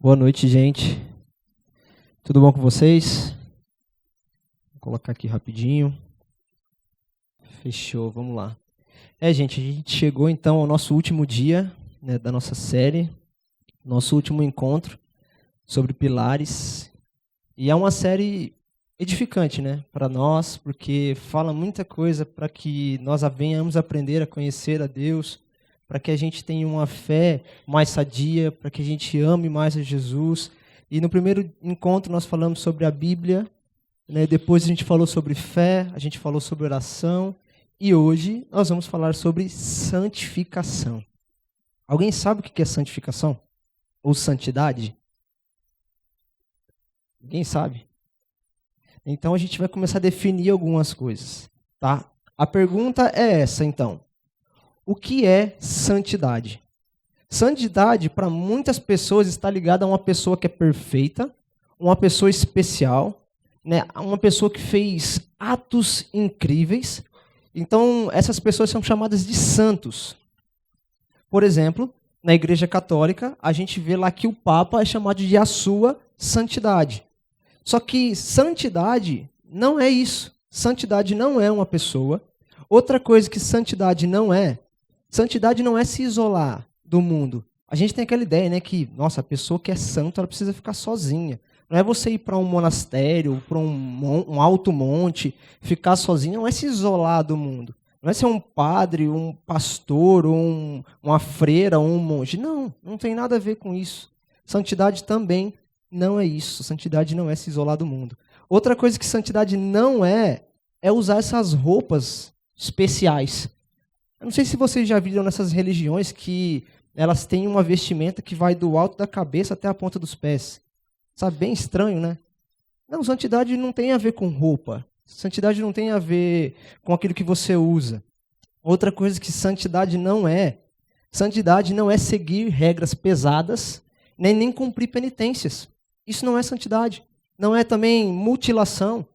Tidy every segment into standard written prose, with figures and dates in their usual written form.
Boa noite, gente. Tudo bom com vocês? Vou colocar aqui rapidinho. Fechou, vamos lá. Gente, a gente chegou então ao nosso último dia, né, da nossa série, nosso último encontro sobre pilares. E é uma série edificante, né, para nós, porque fala muita coisa para que nós venhamos aprender a conhecer a Deus, para que a gente tenha uma fé mais sadia, para que a gente ame mais a Jesus. E no primeiro encontro nós falamos sobre a Bíblia, né? Depois a gente falou sobre fé, a gente falou sobre oração, e hoje nós vamos falar sobre santificação. Alguém sabe o que é santificação? Ou santidade? Ninguém sabe? Então a gente vai começar a definir algumas coisas, tá? A pergunta é essa, então. O que é santidade? Santidade, para muitas pessoas, está ligada a uma pessoa que é perfeita, uma pessoa especial, né? Uma pessoa que fez atos incríveis. Então, essas pessoas são chamadas de santos. Por exemplo, na Igreja Católica, a gente vê lá que o Papa é chamado de a sua santidade. Só que santidade não é isso. Santidade não é uma pessoa. Outra coisa que santidade não é se isolar do mundo. A gente tem aquela ideia, né, que, nossa, a pessoa que é santa, ela precisa ficar sozinha. Não é você ir para um monastério, para um alto monte, ficar sozinho, não é se isolar do mundo. Não é ser um padre, um pastor, uma freira, um monge. Não tem nada a ver com isso. Santidade também não é isso. Santidade não é se isolar do mundo. Outra coisa que santidade não é usar essas roupas especiais. Eu não sei se vocês já viram nessas religiões que elas têm uma vestimenta que vai do alto da cabeça até a ponta dos pés. Sabe, bem estranho, né? Não, santidade não tem a ver com roupa. Santidade não tem a ver com aquilo que você usa. Outra coisa que santidade não é seguir regras pesadas, nem cumprir penitências. Isso não é santidade. Não é também mutilação.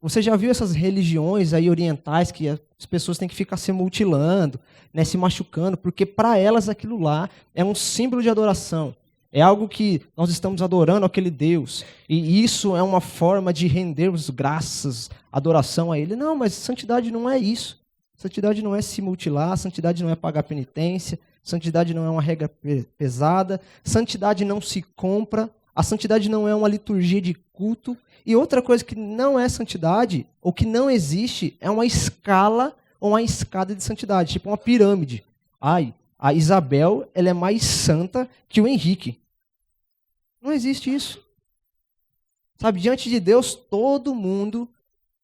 Você já viu essas religiões aí orientais que as pessoas têm que ficar se mutilando, né, se machucando, porque para elas aquilo lá é um símbolo de adoração. É algo que nós estamos adorando aquele Deus. E isso é uma forma de rendermos graças, adoração a Ele. Não, mas santidade não é isso. Santidade não é se mutilar, santidade não é pagar penitência, santidade não é uma regra pesada, santidade não se compra, a santidade não é uma liturgia de culto. E outra coisa que não é santidade, ou que não existe, é uma escala ou uma escada de santidade, tipo uma pirâmide. A Isabel, ela é mais santa que o Henrique. Não existe isso. Sabe, diante de Deus, todo mundo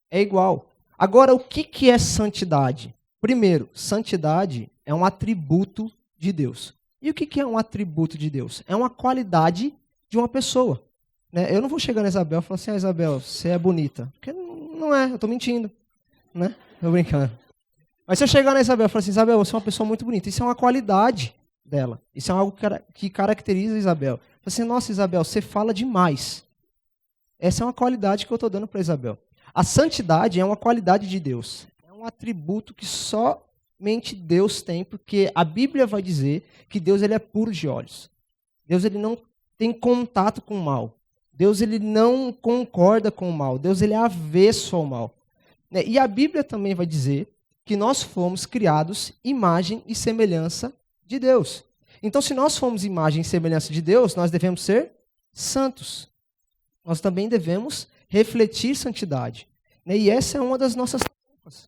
é igual. Agora, o que é santidade? Primeiro, santidade é um atributo de Deus. E o que é um atributo de Deus? É uma qualidade de uma pessoa. Eu não vou chegar na Isabel e falar assim, Isabel, você é bonita. Porque não é, eu estou mentindo. Né? Estou brincando. Mas se eu chegar na Isabel e falar assim, Isabel, você é uma pessoa muito bonita. Isso é uma qualidade dela. Isso é algo que caracteriza a Isabel. Eu falo assim, nossa, Isabel, você fala demais. Essa é uma qualidade que eu estou dando para a Isabel. A santidade é uma qualidade de Deus. É um atributo que somente Deus tem, porque a Bíblia vai dizer que Deus ele é puro de olhos. Deus ele não tem contato com o mal. Deus ele não concorda com o mal. Deus ele é avesso ao mal. E a Bíblia também vai dizer que nós fomos criados imagem e semelhança de Deus. Então, se nós fomos imagem e semelhança de Deus, nós devemos ser santos. Nós também devemos refletir santidade. E essa é uma das nossas tarefas.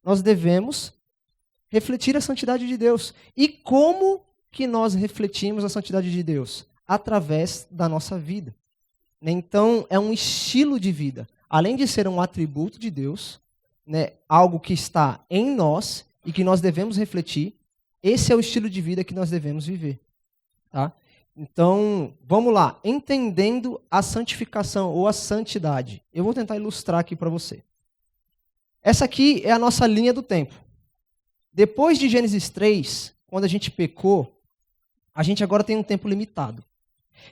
Nós devemos refletir a santidade de Deus. E como que nós refletimos a santidade de Deus? Através da nossa vida. Então, é um estilo de vida. Além de ser um atributo de Deus, algo que está em nós e que nós devemos refletir, esse é o estilo de vida que nós devemos viver. Tá? Então, vamos lá. Entendendo a santificação ou a santidade. Eu vou tentar ilustrar aqui para você. Essa aqui é a nossa linha do tempo. Depois de Gênesis 3, quando a gente pecou, a gente agora tem um tempo limitado.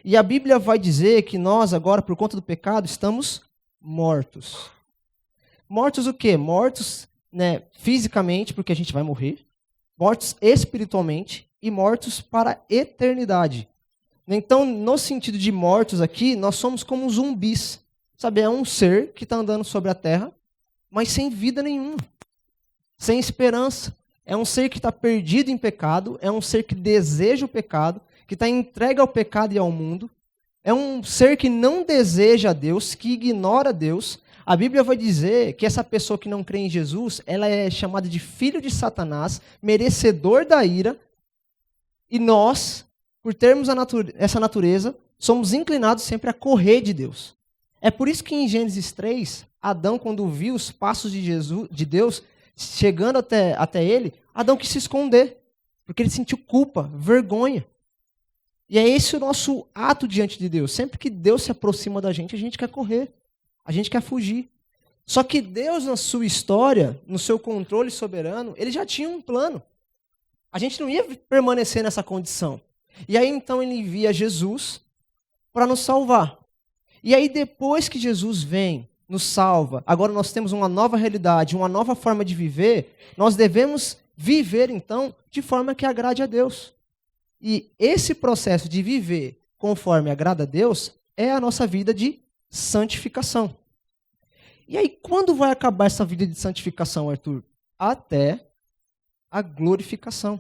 E a Bíblia vai dizer que nós agora, por conta do pecado, estamos mortos. Mortos o quê? Mortos fisicamente, porque a gente vai morrer. Mortos espiritualmente e mortos para a eternidade. Então, no sentido de mortos aqui, nós somos como zumbis. Sabe, é um ser que está andando sobre a terra, mas sem vida nenhuma, sem esperança. É um ser que está perdido em pecado, é um ser que deseja o pecado, que está entregue ao pecado e ao mundo. É um ser que não deseja a Deus, que ignora Deus. A Bíblia vai dizer que essa pessoa que não crê em Jesus, ela é chamada de filho de Satanás, merecedor da ira. E nós, por termos essa natureza, somos inclinados sempre a correr de Deus. É por isso que em Gênesis 3, Adão, quando viu os passos de Deus chegando até ele, Adão quis se esconder, porque ele sentiu culpa, vergonha. E é esse o nosso ato diante de Deus. Sempre que Deus se aproxima da gente, a gente quer correr, a gente quer fugir. Só que Deus, na sua história, no seu controle soberano, ele já tinha um plano. A gente não ia permanecer nessa condição. E aí então ele envia Jesus para nos salvar. E aí depois que Jesus vem, nos salva, agora nós temos uma nova realidade, uma nova forma de viver, nós devemos viver então de forma que agrade a Deus. E esse processo de viver conforme agrada a Deus é a nossa vida de santificação. E aí quando vai acabar essa vida de santificação, Arthur? Até a glorificação.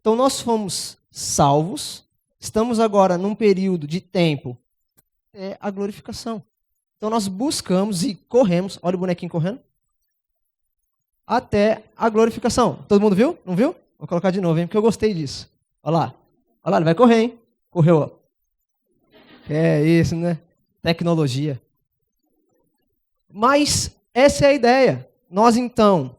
Então nós fomos salvos, estamos agora num período de tempo até a glorificação. Então nós buscamos e corremos, olha o bonequinho correndo, até a glorificação. Todo mundo viu? Não viu? Vou colocar de novo, hein, porque eu gostei disso. Olha lá, ele vai correr, hein? Correu, ó. É isso, né? Tecnologia. Mas essa é a ideia. Nós então,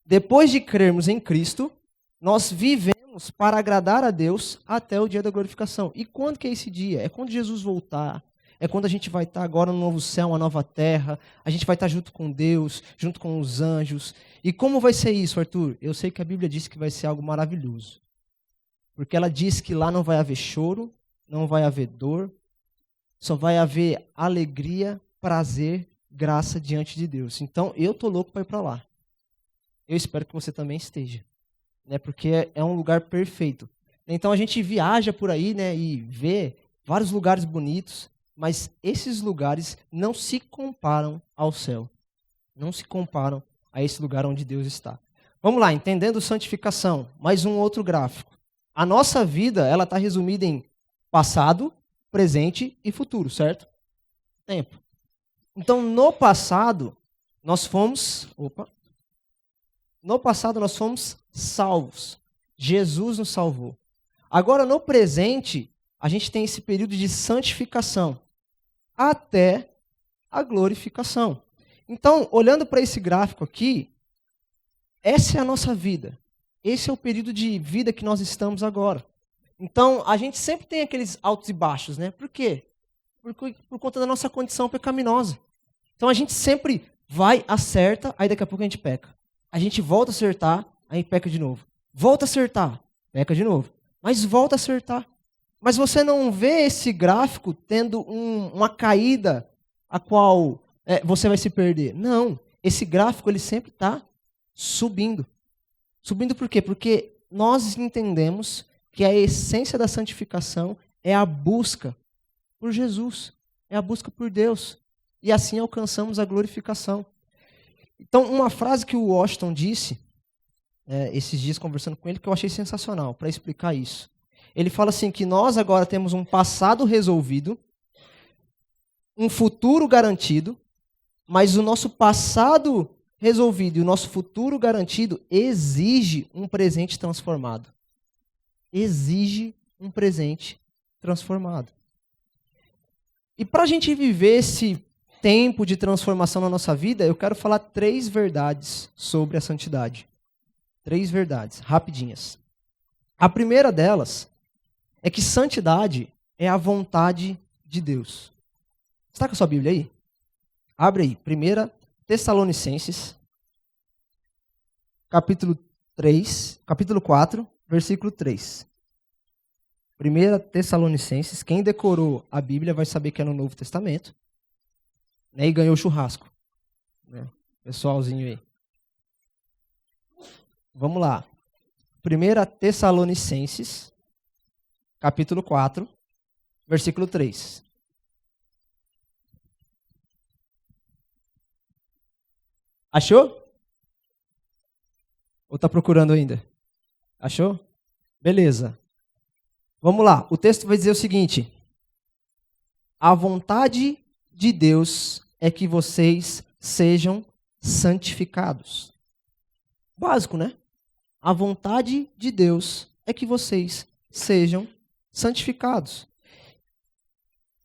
depois de crermos em Cristo, nós vivemos para agradar a Deus até o dia da glorificação. E quando que é esse dia? É quando Jesus voltar. É quando a gente vai estar agora no novo céu, uma nova terra. A gente vai estar junto com Deus, junto com os anjos. E como vai ser isso, Arthur? Eu sei que a Bíblia diz que vai ser algo maravilhoso. Porque ela diz que lá não vai haver choro, não vai haver dor, só vai haver alegria, prazer, graça diante de Deus. Então, eu estou louco para ir para lá. Eu espero que você também esteja. Né? Porque é um lugar perfeito. Então, a gente viaja por aí, né, e vê vários lugares bonitos, mas esses lugares não se comparam ao céu. Não se comparam a esse lugar onde Deus está. Vamos lá, entendendo santificação. Mais um outro gráfico. A nossa vida, ela está resumida em passado, presente e futuro, certo? Tempo. Então, no passado, nós fomos salvos. Jesus nos salvou. Agora, no presente, a gente tem esse período de santificação até a glorificação. Então, olhando para esse gráfico aqui, essa é a nossa vida. Esse é o período de vida que nós estamos agora. Então, a gente sempre tem aqueles altos e baixos, né? Por quê? Por conta da nossa condição pecaminosa. Então, a gente sempre vai, acerta, aí daqui a pouco a gente peca. A gente volta a acertar, aí peca de novo. Volta a acertar, peca de novo. Mas volta a acertar. Mas você não vê esse gráfico tendo uma caída a qual você vai se perder. Não. Esse gráfico ele sempre está subindo. Subindo por quê? Porque nós entendemos que a essência da santificação é a busca por Jesus. É a busca por Deus. E assim alcançamos a glorificação. Então, uma frase que o Washington disse, esses dias conversando com ele, que eu achei sensacional, para explicar isso. Ele fala assim, que nós agora temos um passado resolvido, um futuro garantido, mas o nosso passado resolvido e o nosso futuro garantido exige um presente transformado. Exige um presente transformado. E para a gente viver esse tempo de transformação na nossa vida, eu quero falar 3 verdades sobre a santidade. 3 verdades, rapidinhas. A primeira delas é que santidade é a vontade de Deus. Você está com a sua Bíblia aí? Abre aí, 1 Tessalonicenses, capítulo 4, versículo 3. 1 Tessalonicenses, quem decorou a Bíblia vai saber que é no Novo Testamento, né, e ganhou churrasco. Né, pessoalzinho aí. Vamos lá. 1 Tessalonicenses, capítulo 4, versículo 3. Achou? Ou está procurando ainda? Achou? Beleza. Vamos lá. O texto vai dizer o seguinte: a vontade de Deus é que vocês sejam santificados. Básico, né? A vontade de Deus é que vocês sejam santificados.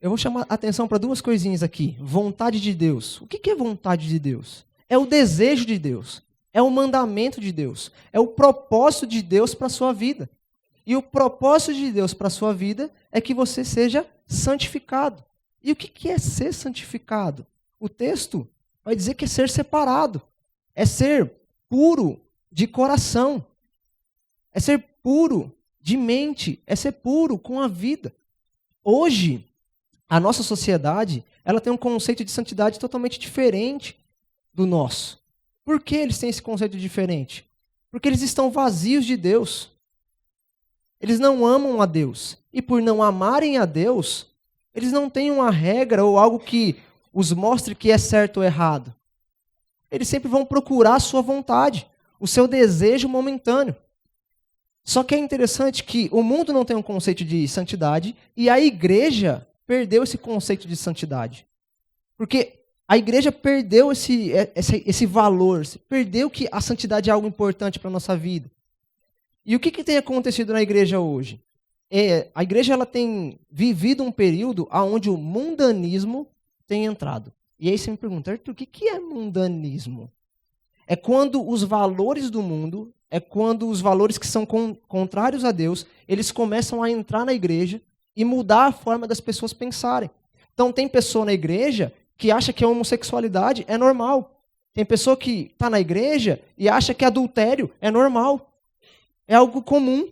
Eu vou chamar a atenção para duas coisinhas aqui. Vontade de Deus. O que é vontade de Deus? É o desejo de Deus. É o mandamento de Deus. É o propósito de Deus para a sua vida. E o propósito de Deus para a sua vida é que você seja santificado. E o que é ser santificado? O texto vai dizer que é ser separado. É ser puro de coração. É ser puro de mente. É ser puro com a vida. Hoje, a nossa sociedade, ela tem um conceito de santidade totalmente diferente do nosso. Por que eles têm esse conceito diferente? Porque eles estão vazios de Deus. Eles não amam a Deus. E por não amarem a Deus, eles não têm uma regra ou algo que os mostre que é certo ou errado. Eles sempre vão procurar a sua vontade, o seu desejo momentâneo. Só que é interessante que o mundo não tem um conceito de santidade e a igreja perdeu esse conceito de santidade. Porque a igreja perdeu esse valor, perdeu que a santidade é algo importante para a nossa vida. E o que tem acontecido na igreja hoje? A igreja ela tem vivido um período onde o mundanismo tem entrado. E aí você me pergunta, Arthur, o que é mundanismo? É quando os valores do mundo, é quando os valores que são contrários a Deus, eles começam a entrar na igreja e mudar a forma das pessoas pensarem. Então tem pessoa na igreja que acha que a homossexualidade é normal. Tem pessoa que está na igreja e acha que adultério é normal. É algo comum.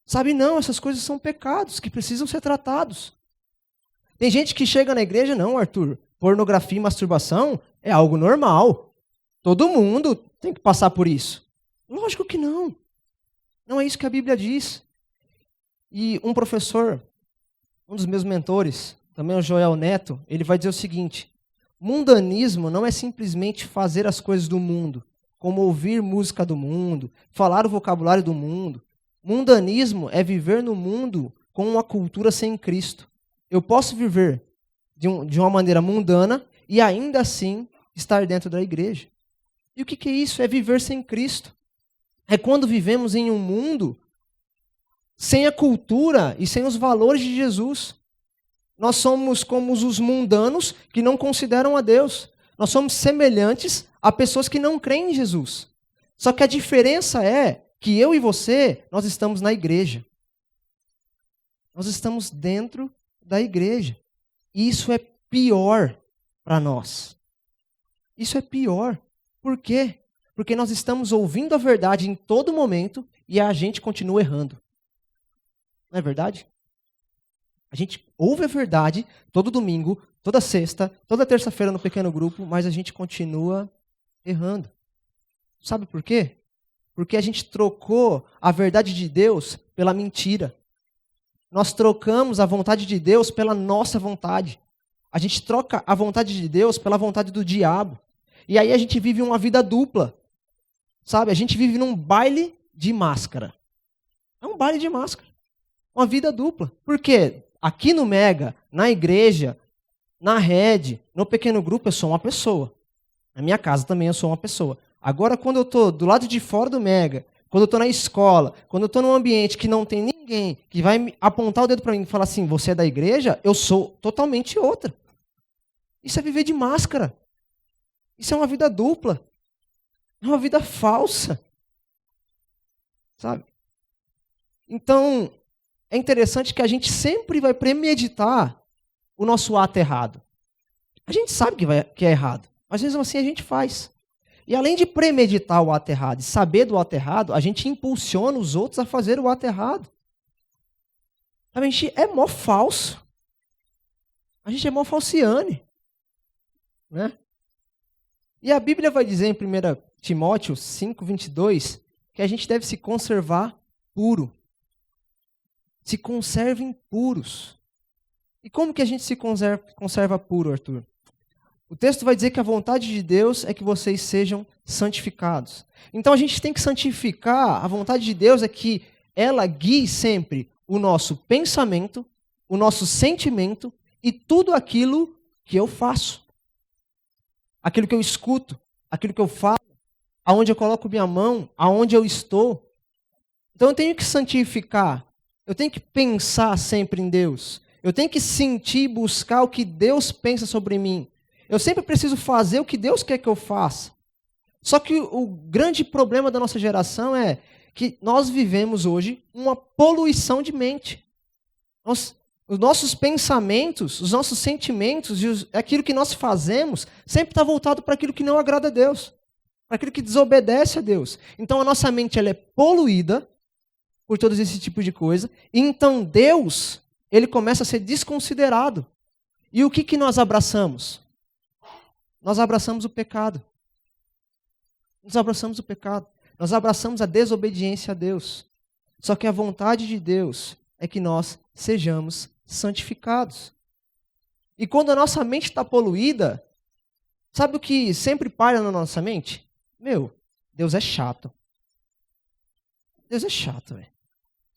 Sabe, não, essas coisas são pecados que precisam ser tratados. Tem gente que chega na igreja, não, Arthur, pornografia e masturbação é algo normal. Todo mundo tem que passar por isso. Lógico que não. Não é isso que a Bíblia diz. E um professor, um dos meus mentores, também o Joel Neto, ele vai dizer o seguinte: mundanismo não é simplesmente fazer as coisas do mundo, como ouvir música do mundo, falar o vocabulário do mundo. Mundanismo é viver no mundo com uma cultura sem Cristo. Eu posso viver de uma maneira mundana e ainda assim estar dentro da igreja. E o que é isso? É viver sem Cristo. É quando vivemos em um mundo sem a cultura e sem os valores de Jesus. Nós somos como os mundanos que não consideram a Deus. Nós somos semelhantes a pessoas que não creem em Jesus. Só que a diferença é que eu e você, nós estamos na igreja. Nós estamos dentro da igreja. E isso é pior para nós. Isso é pior. Por quê? Porque nós estamos ouvindo a verdade em todo momento e a gente continua errando. Não é verdade? A gente ouve a verdade todo domingo, toda sexta, toda terça-feira no pequeno grupo, mas a gente continua errando. Sabe por quê? Porque a gente trocou a verdade de Deus pela mentira. Nós trocamos a vontade de Deus pela nossa vontade. A gente troca a vontade de Deus pela vontade do diabo. E aí a gente vive uma vida dupla. Sabe? A gente vive num baile de máscara. É um baile de máscara. Uma vida dupla. Por quê? Aqui no Mega, na igreja, na rede, no pequeno grupo, eu sou uma pessoa. Na minha casa também eu sou uma pessoa. Agora, quando eu estou do lado de fora do Mega, quando eu estou na escola, quando eu estou num ambiente que não tem ninguém que vai apontar o dedo para mim e falar assim, você é da igreja, eu sou totalmente outra. Isso é viver de máscara. Isso é uma vida dupla. É uma vida falsa. Sabe? Então, é interessante que a gente sempre vai premeditar o nosso ato errado. A gente sabe que é errado, mas mesmo assim a gente faz. E além de premeditar o ato errado e saber do ato errado, a gente impulsiona os outros a fazer o ato errado. A gente é mó falso. A gente é mó falciane. Né? E a Bíblia vai dizer em 1 Timóteo 5:22 que a gente deve se conservar puro. se conservem puros. E como que a gente se conserva puro, Arthur? O texto vai dizer que a vontade de Deus é que vocês sejam santificados. Então a gente tem que santificar, a vontade de Deus é que ela guie sempre o nosso pensamento, o nosso sentimento e tudo aquilo que eu faço. Aquilo que eu escuto, aquilo que eu falo, aonde eu coloco minha mão, aonde eu estou. Então eu tenho que santificar, eu tenho que pensar sempre em Deus. Eu tenho que sentir e buscar o que Deus pensa sobre mim. Eu sempre preciso fazer o que Deus quer que eu faça. Só que o grande problema da nossa geração é que nós vivemos hoje uma poluição de mente. Os nossos pensamentos, os nossos sentimentos e aquilo que nós fazemos sempre está voltado para aquilo que não agrada a Deus, para aquilo que desobedece a Deus. Então a nossa mente ela é poluída por todos esse tipo de coisa. E então Deus, ele começa a ser desconsiderado. E o que nós abraçamos? Nós abraçamos o pecado. Nós abraçamos o pecado. Nós abraçamos a desobediência a Deus. Só que a vontade de Deus é que nós sejamos santificados. E quando a nossa mente está poluída, sabe o que sempre paira na nossa mente? Deus é chato. Deus é chato, velho.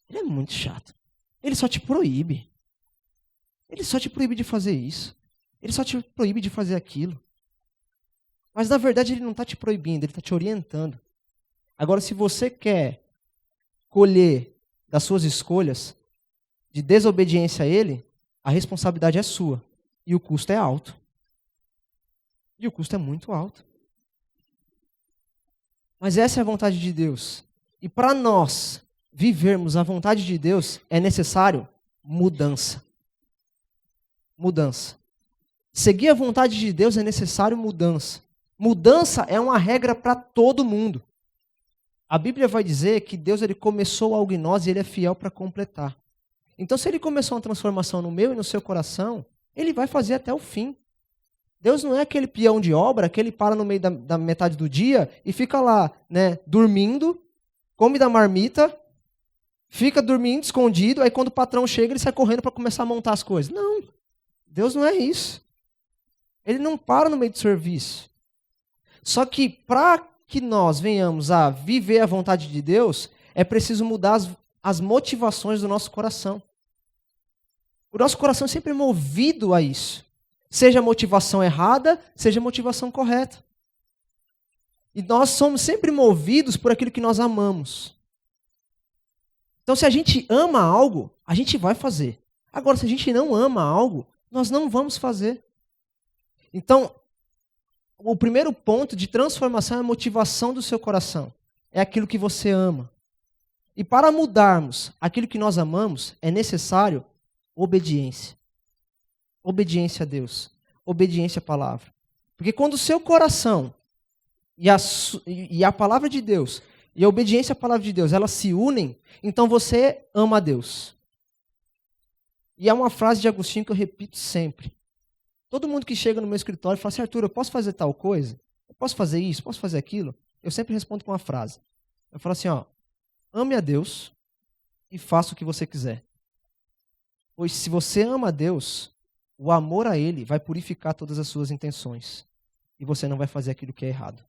Ele é muito chato. Ele só te proíbe. Ele só te proíbe de fazer isso. Ele só te proíbe de fazer aquilo. Mas na verdade ele não está te proibindo, ele está te orientando. Agora, se você quer colher das suas escolhas de desobediência a ele, a responsabilidade é sua. E o custo é alto. E o custo é muito alto. Mas essa é a vontade de Deus. E para nós vivermos a vontade de Deus, é necessário mudança. Mudança. Seguir a vontade de Deus é necessário mudança. Mudança é uma regra para todo mundo. A Bíblia vai dizer que Deus ele começou algo em nós e ele é fiel para completar. Então, se ele começou uma transformação no meu e no seu coração, ele vai fazer até o fim. Deus não é aquele peão de obra que ele para no meio da metade do dia e fica lá, dormindo, come da marmita, fica dormindo, escondido, aí quando o patrão chega, ele sai correndo para começar a montar as coisas. Não, Deus não é isso. Ele não para no meio do serviço. Só que para que nós venhamos a viver a vontade de Deus, é preciso mudar as motivações do nosso coração. O nosso coração é sempre movido a isso. Seja a motivação errada, seja a motivação correta. E nós somos sempre movidos por aquilo que nós amamos. Então, se a gente ama algo, a gente vai fazer. Agora, se a gente não ama algo, nós não vamos fazer. Então, o primeiro ponto de transformação é a motivação do seu coração. É aquilo que você ama. E para mudarmos aquilo que nós amamos, é necessário obediência. Obediência a Deus. Obediência à palavra. Porque quando o seu coração e a palavra de Deus, e a obediência à palavra de Deus, elas se unem, então você ama a Deus. E é uma frase de Agostinho que eu repito sempre. Todo mundo que chega no meu escritório fala assim, Arthur, eu posso fazer tal coisa? Eu posso fazer isso? Posso fazer aquilo? Eu sempre respondo com uma frase. Eu falo assim, ame a Deus e faça o que você quiser. Pois se você ama a Deus, o amor a Ele vai purificar todas as suas intenções. E você não vai fazer aquilo que é errado.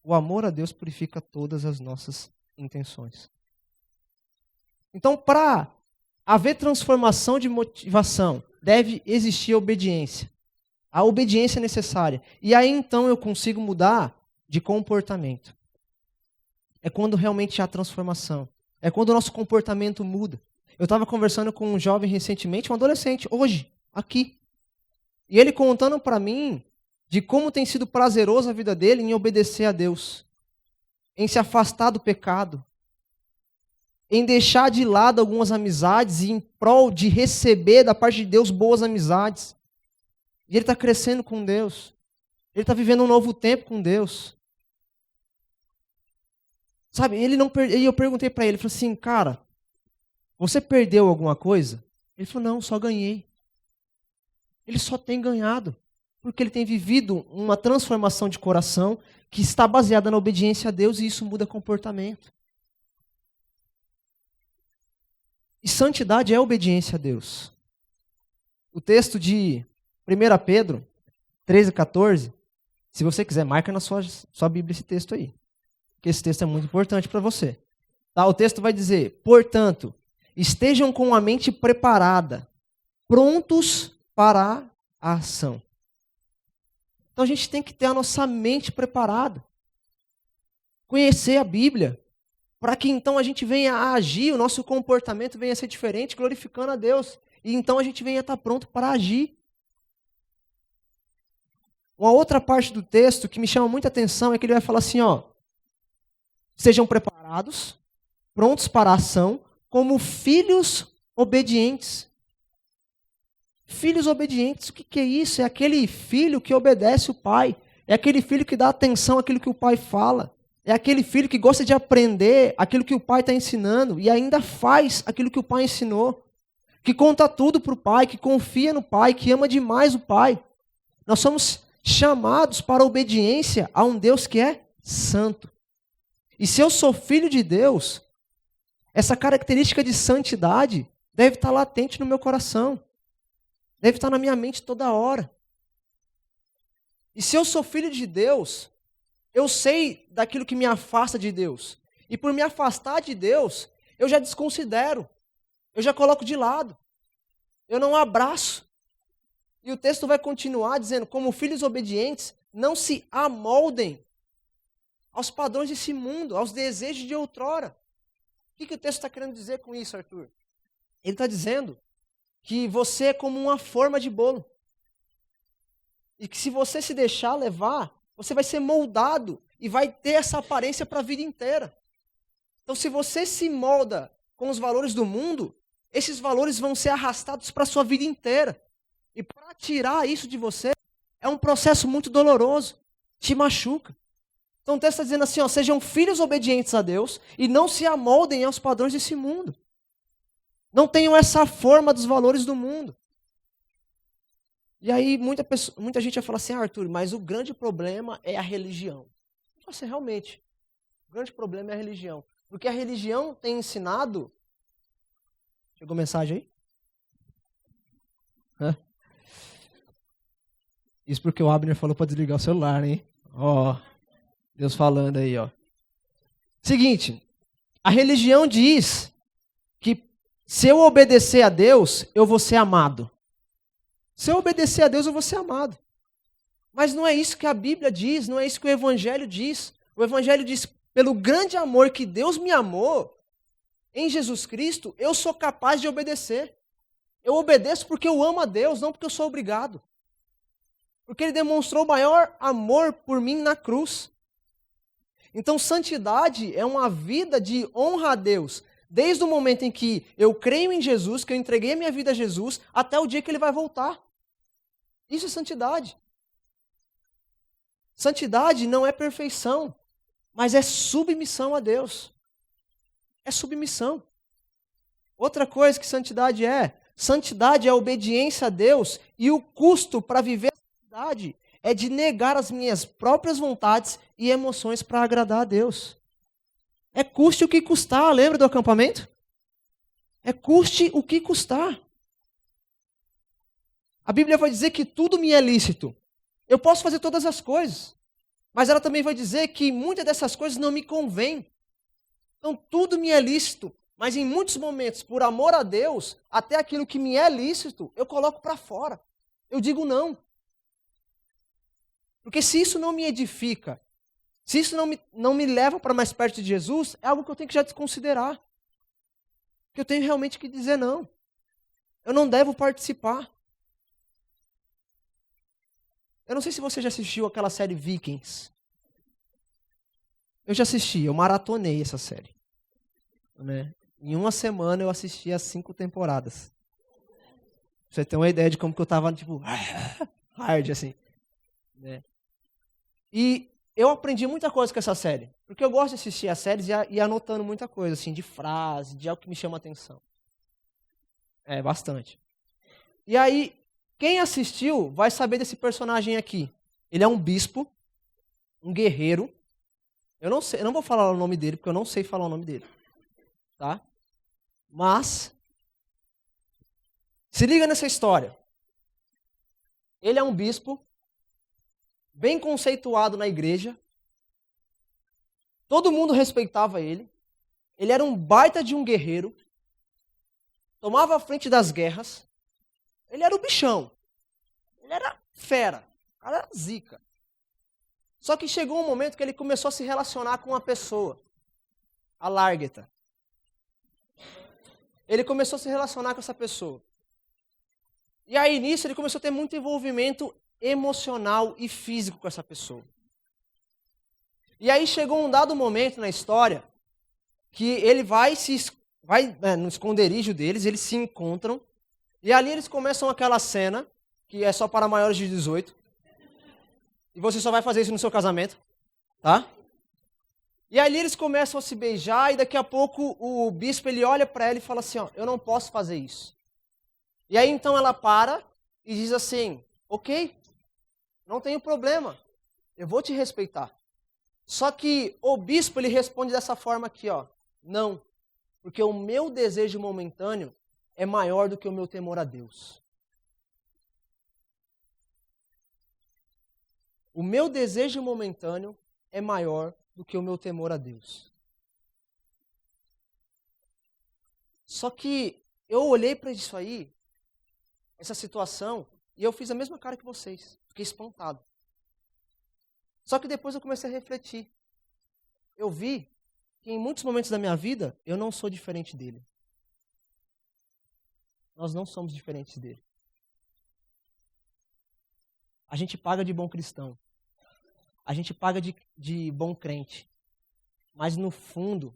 O amor a Deus purifica todas as nossas intenções. Então, para haver transformação de motivação, deve existir obediência. A obediência é necessária. E aí, então, eu consigo mudar de comportamento. É quando realmente há transformação. É quando o nosso comportamento muda. Eu estava conversando com um jovem recentemente, um adolescente, hoje, aqui. E ele contando para mim de como tem sido prazeroso a vida dele em obedecer a Deus. Em se afastar do pecado. Em deixar de lado algumas amizades e em prol de receber da parte de Deus boas amizades. E ele está crescendo com Deus. Ele está vivendo um novo tempo com Deus. Sabe, e eu perguntei para ele, falei assim, cara, você perdeu alguma coisa? Ele falou, não, só ganhei. Ele só tem ganhado, porque ele tem vivido uma transformação de coração que está baseada na obediência a Deus e isso muda comportamento. E santidade é obediência a Deus. O texto de 1 Pedro 13:14, se você quiser, marca na sua Bíblia esse texto aí. Porque esse texto é muito importante para você. Tá? O texto vai dizer: portanto, estejam com a mente preparada, prontos para a ação. Então a gente tem que ter a nossa mente preparada. Conhecer a Bíblia, para que então a gente venha a agir, o nosso comportamento venha a ser diferente, glorificando a Deus. E então a gente venha a estar pronto para agir. Uma outra parte do texto que me chama muita atenção é que ele vai falar assim, ó: sejam preparados, prontos para a ação, como filhos obedientes. Filhos obedientes, o que é isso? É aquele filho que obedece o pai. É aquele filho que dá atenção àquilo que o pai fala. É aquele filho que gosta de aprender aquilo que o pai está ensinando e ainda faz aquilo que o pai ensinou. Que conta tudo para o pai, que confia no pai, que ama demais o pai. Nós somos chamados para a obediência a um Deus que é santo. E se eu sou filho de Deus, essa característica de santidade deve estar latente no meu coração. Deve estar na minha mente toda hora. E se eu sou filho de Deus, eu sei daquilo que me afasta de Deus. E por me afastar de Deus, eu já desconsidero. Eu já coloco de lado. Eu não abraço. E o texto vai continuar dizendo: como filhos obedientes, não se amoldem aos padrões desse mundo, aos desejos de outrora. O que o texto está querendo dizer com isso, Arthur? Ele está dizendo que você é como uma forma de bolo. E que se você se deixar levar, você vai ser moldado e vai ter essa aparência para a vida inteira. Então, se você se molda com os valores do mundo, esses valores vão ser arrastados para a sua vida inteira. E para tirar isso de você, é um processo muito doloroso. Te machuca. Então o texto está dizendo assim, ó: sejam filhos obedientes a Deus e não se amoldem aos padrões desse mundo. Não tenham essa forma dos valores do mundo. E aí muita gente vai falar assim: Arthur, mas o grande problema é a religião. Eu falo assim, realmente, o grande problema é a religião. Porque a religião tem ensinado... Chegou mensagem aí? Hã? Isso porque o Abner falou para desligar o celular, hein? Ó, Deus falando aí, ó. Seguinte, a religião diz que se eu obedecer a Deus, eu vou ser amado. Se eu obedecer a Deus, eu vou ser amado. Mas não é isso que a Bíblia diz, não é isso que o Evangelho diz. O Evangelho diz: pelo grande amor que Deus me amou, em Jesus Cristo, eu sou capaz de obedecer. Eu obedeço porque eu amo a Deus, não porque eu sou obrigado. Porque Ele demonstrou o maior amor por mim na cruz. Então, santidade é uma vida de honra a Deus, desde o momento em que eu creio em Jesus, que eu entreguei a minha vida a Jesus, até o dia que Ele vai voltar. Isso é santidade. Santidade não é perfeição, mas é submissão a Deus. É submissão. Outra coisa que santidade é obediência a Deus, e o custo para viver a santidade é de negar as minhas próprias vontades e emoções para agradar a Deus. É custe o que custar, lembra do acampamento? É custe o que custar. A Bíblia vai dizer que tudo me é lícito. Eu posso fazer todas as coisas, mas ela também vai dizer que muitas dessas coisas não me convêm. Então tudo me é lícito, mas em muitos momentos, por amor a Deus, até aquilo que me é lícito, eu coloco para fora. Eu digo não. Porque se isso não me edifica, se isso não me leva para mais perto de Jesus, é algo que eu tenho que já desconsiderar. Que eu tenho realmente que dizer não. Eu não devo participar. Eu não sei se você já assistiu aquela série Vikings. Eu já assisti, eu maratonei essa série. Né? Em uma semana eu assisti as 5 temporadas. Pra você ter uma ideia de como que eu tava, tipo, hard, assim. Né? E eu aprendi muita coisa com essa série. Porque eu gosto de assistir as séries e ir anotando muita coisa, assim, de frase, de algo que me chama a atenção. É, bastante. E aí, quem assistiu vai saber desse personagem aqui. Ele é um bispo, um guerreiro. Eu não vou falar o nome dele, porque eu não sei falar o nome dele. Tá? Mas Se liga nessa história. Ele é um bispo, bem conceituado na igreja. Todo mundo respeitava ele. Ele era um baita de um guerreiro. Tomava a frente das guerras. Ele era o bichão. Ele era fera. O cara era zica. Só que chegou um momento que ele começou a se relacionar com uma pessoa. A Largueta. Ele começou a se relacionar com essa pessoa. E aí, nisso, ele começou a ter muito envolvimento emocional e físico com essa pessoa. E aí chegou um dado momento na história que ele vai no esconderijo deles, eles se encontram, e ali eles começam aquela cena, que é só para maiores de 18, e você só vai fazer isso no seu casamento, tá? E ali eles começam a se beijar, e daqui a pouco o bispo ele olha para ela e fala assim, ó, eu não posso fazer isso. E aí então ela para e diz assim, ok, não tenho problema, eu vou te respeitar. Só que o bispo ele responde dessa forma aqui, ó, não, porque o meu desejo momentâneo é maior do que o meu temor a Deus. O meu desejo momentâneo é maior do que o meu temor a Deus. Só que eu olhei para isso aí, essa situação, e eu fiz a mesma cara que vocês. Fiquei espantado. Só que depois eu comecei a refletir. Eu vi que em muitos momentos da minha vida, eu não sou diferente dele. Nós não somos diferentes dele. A gente paga de bom cristão. A gente paga de bom crente. Mas no fundo,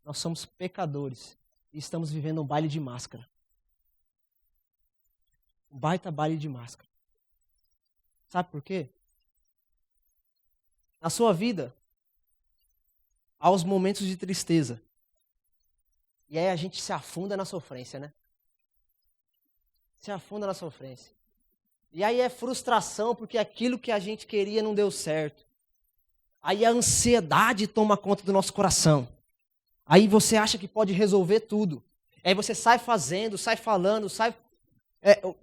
nós somos pecadores e estamos vivendo um baile de máscara. Um baita baile de máscara. Sabe por quê? Na sua vida, há os momentos de tristeza. E aí a gente se afunda na sofrência, né? Se afunda na sofrência. E aí é frustração porque aquilo que a gente queria não deu certo. Aí a ansiedade toma conta do nosso coração. Aí você acha que pode resolver tudo. Aí você sai fazendo, sai falando, sai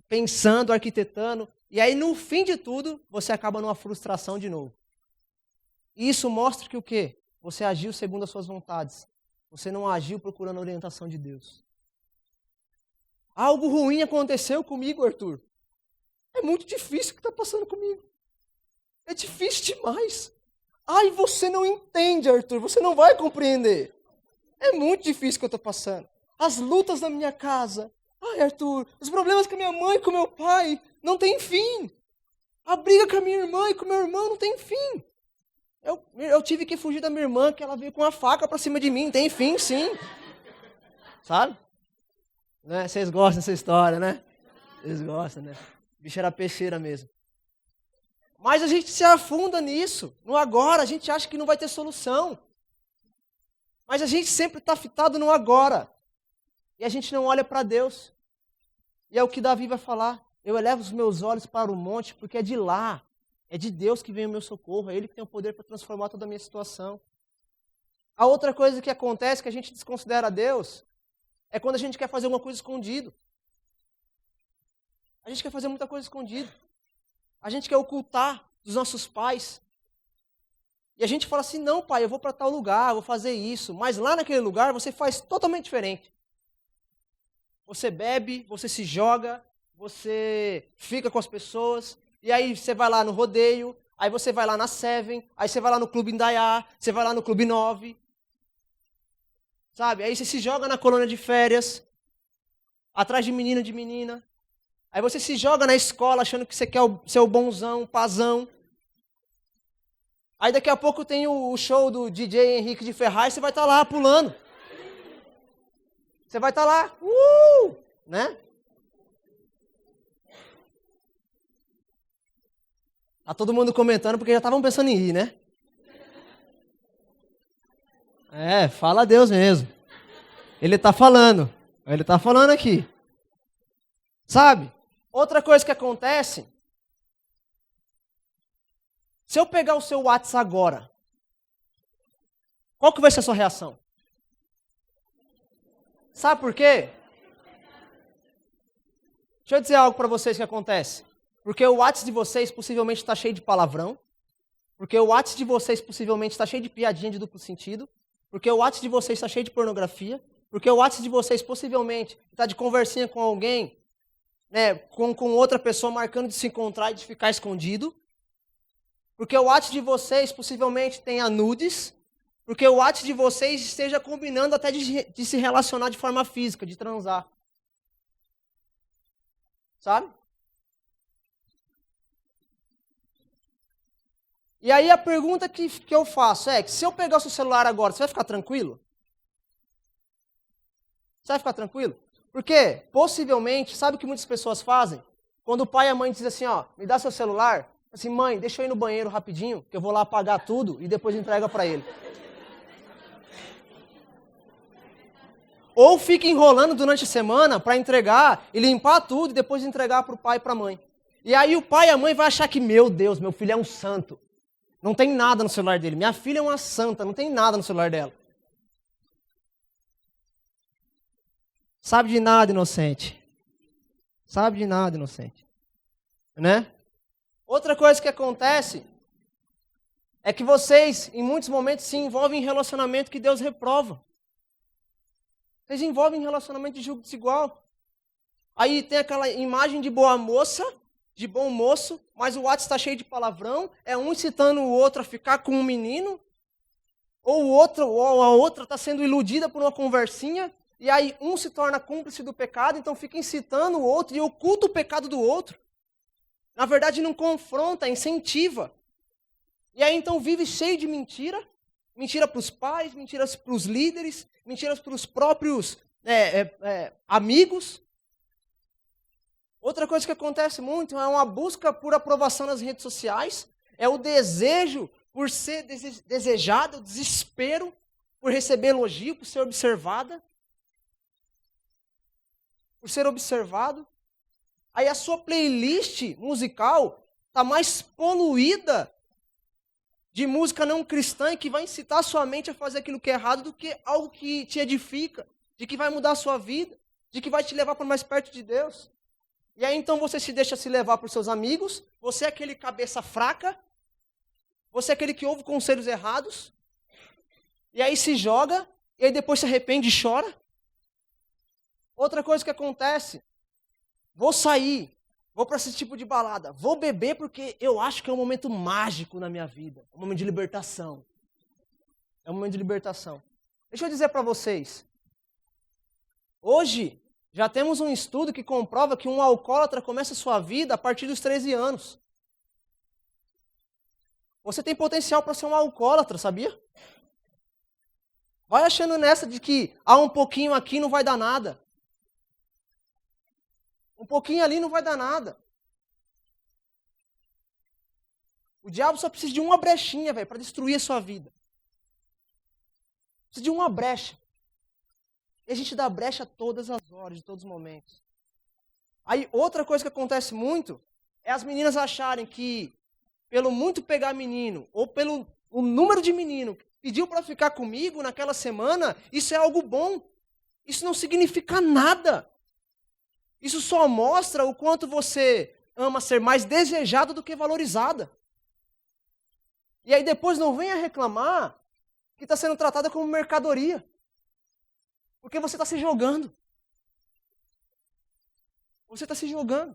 pensando, arquitetando. E aí no fim de tudo, você acaba numa frustração de novo. E isso mostra que o quê? Você agiu segundo as suas vontades. Você não agiu procurando a orientação de Deus. Algo ruim aconteceu comigo, Arthur. É muito difícil o que está passando comigo. É difícil demais. Ai, você não entende, Arthur. Você não vai compreender. É muito difícil o que eu estou passando. As lutas da minha casa. Ai, Arthur, os problemas com a minha mãe e com meu pai não tem fim. A briga com a minha irmã e com meu irmão não tem fim. Eu tive que fugir da minha irmã, que ela veio com uma faca pra cima de mim. Tem fim, sim. Sabe? Né? Vocês gostam dessa história, né? Vocês gostam, né? O bicho era peixeira mesmo. Mas a gente se afunda nisso. No agora, a gente acha que não vai ter solução. Mas a gente sempre está fitado no agora. E a gente não olha para Deus. E é o que Davi vai falar. Eu elevo os meus olhos para o monte, porque é de lá. É de Deus que vem o meu socorro, é Ele que tem o poder para transformar toda a minha situação. A outra coisa que acontece, que a gente desconsidera Deus, é quando a gente quer fazer uma coisa escondido. A gente quer fazer muita coisa escondida. A gente quer ocultar dos nossos pais. E a gente fala assim, não pai, eu vou para tal lugar, vou fazer isso. Mas lá naquele lugar você faz totalmente diferente. Você bebe, você se joga, você fica com as pessoas. E aí você vai lá no rodeio, aí você vai lá na Seven, aí você vai lá no Clube Indaiá, você vai lá no Clube 9. Sabe? Aí você se joga na colônia de férias, atrás de menino de menina. Aí você se joga na escola achando que você quer ser o bonzão, o pazão. Aí daqui a pouco tem o show do DJ Henrique de Ferraz, você vai estar lá pulando. Você vai estar lá, né? Tá todo mundo comentando porque já estavam pensando em ir, né? Fala a Deus mesmo. Ele tá falando aqui. Sabe? Outra coisa que acontece, se eu pegar o seu WhatsApp agora, qual que vai ser a sua reação? Sabe por quê? Deixa eu dizer algo para vocês que acontece. Porque o WhatsApp de vocês possivelmente está cheio de palavrão. Porque o WhatsApp de vocês possivelmente está cheio de piadinha de duplo sentido. Porque o WhatsApp de vocês está cheio de pornografia. Porque o WhatsApp de vocês possivelmente está de conversinha com alguém, né, com outra pessoa marcando de se encontrar e de ficar escondido. Porque o WhatsApp de vocês possivelmente tenha nudes. Porque o WhatsApp de vocês esteja combinando até de se relacionar de forma física, de transar. Sabe? E aí a pergunta que eu faço é que se eu pegar o seu celular agora, você vai ficar tranquilo? Você vai ficar tranquilo? Porque, possivelmente, sabe o que muitas pessoas fazem? Quando o pai e a mãe dizem assim, ó, me dá seu celular, assim, mãe, deixa eu ir no banheiro rapidinho, que eu vou lá apagar tudo e depois entrega para ele. Ou fica enrolando durante a semana para entregar e limpar tudo e depois entregar para o pai e para a mãe. E aí o pai e a mãe vão achar que, meu Deus, meu filho é um santo. Não tem nada no celular dele. Minha filha é uma santa, não tem nada no celular dela. Sabe de nada, inocente. Sabe de nada, inocente. Né? Outra coisa que acontece é que vocês, em muitos momentos, se envolvem em relacionamento que Deus reprova. Vocês envolvem em relacionamento de julgo desigual. Aí tem aquela imagem de boa moça, de bom moço, mas o WhatsApp está cheio de palavrão, é um incitando o outro a ficar com um menino, ou o outro, ou a outra está sendo iludida por uma conversinha, e aí um se torna cúmplice do pecado, então fica incitando o outro e oculta o pecado do outro. Na verdade não confronta, incentiva. E aí então vive cheio de mentira, mentira para os pais, mentiras para os líderes, mentiras para os próprios amigos. Outra coisa que acontece muito é uma busca por aprovação nas redes sociais, é o desejo por ser desejado, o desespero por receber elogio, por ser observada. Por ser observado. Aí a sua playlist musical está mais poluída de música não cristã e que vai incitar a sua mente a fazer aquilo que é errado do que algo que te edifica, de que vai mudar a sua vida, de que vai te levar para mais perto de Deus. E aí então você se deixa se levar por seus amigos, você é aquele cabeça fraca, você é aquele que ouve conselhos errados, e aí se joga, e aí depois se arrepende e chora. Outra coisa que acontece, vou sair, vou para esse tipo de balada, vou beber porque eu acho que é um momento mágico na minha vida, é um momento de libertação. É um momento de libertação. Deixa eu dizer para vocês, hoje já temos um estudo que comprova que um alcoólatra começa a sua vida a partir dos 13 anos. Você tem potencial para ser um alcoólatra, sabia? Vai achando nessa de que um pouquinho aqui não vai dar nada. Um pouquinho ali não vai dar nada. O diabo só precisa de uma brechinha, velho, para destruir a sua vida. Precisa de uma brecha. E a gente dá brecha todas as horas, de todos os momentos. Aí, outra coisa que acontece muito é as meninas acharem que, pelo muito pegar menino, ou pelo o número de menino que pediu para ficar comigo naquela semana, isso é algo bom. Isso não significa nada. Isso só mostra o quanto você ama ser mais desejado do que valorizada. E aí depois não venha reclamar que está sendo tratada como mercadoria. Porque você está se jogando. Você está se jogando.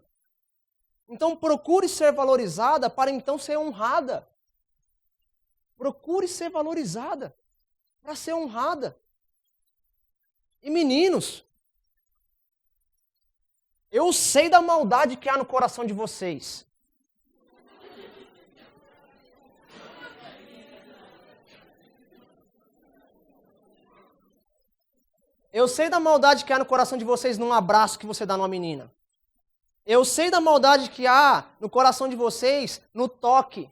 Então procure ser valorizada para então ser honrada. Procure ser valorizada para ser honrada. E meninos, eu sei da maldade que há no coração de vocês. Eu sei da maldade que há no coração de vocês num abraço que você dá numa menina. Eu sei da maldade que há no coração de vocês no toque.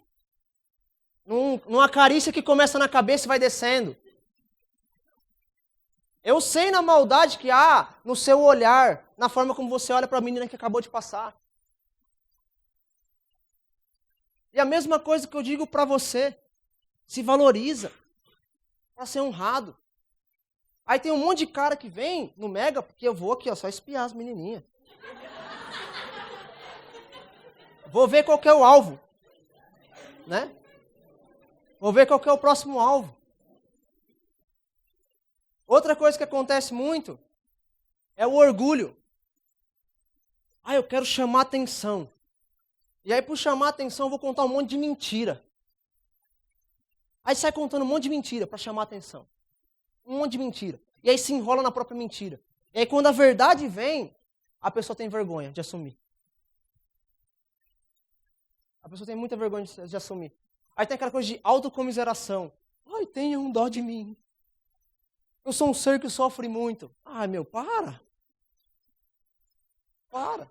Numa carícia que começa na cabeça e vai descendo. Eu sei na maldade que há no seu olhar, na forma como você olha para a menina que acabou de passar. E a mesma coisa que eu digo para você, se valoriza para ser honrado. Aí tem um monte de cara que vem no Mega, porque eu vou aqui, ó, só espiar as menininhas. Vou ver qual que é o alvo. Né? Vou ver qual que é o próximo alvo. Outra coisa que acontece muito é o orgulho. Ah, eu quero chamar atenção. E aí, por chamar atenção, eu vou contar um monte de mentira. Aí sai contando um monte de mentira para chamar atenção. Um monte de mentira. E aí se enrola na própria mentira. E aí, quando a verdade vem, a pessoa tem vergonha de assumir. A pessoa tem muita vergonha de assumir. Aí tem aquela coisa de autocomiseração. Ai, tenham dó de mim. Eu sou um ser que sofre muito. Ai, meu, para. Para.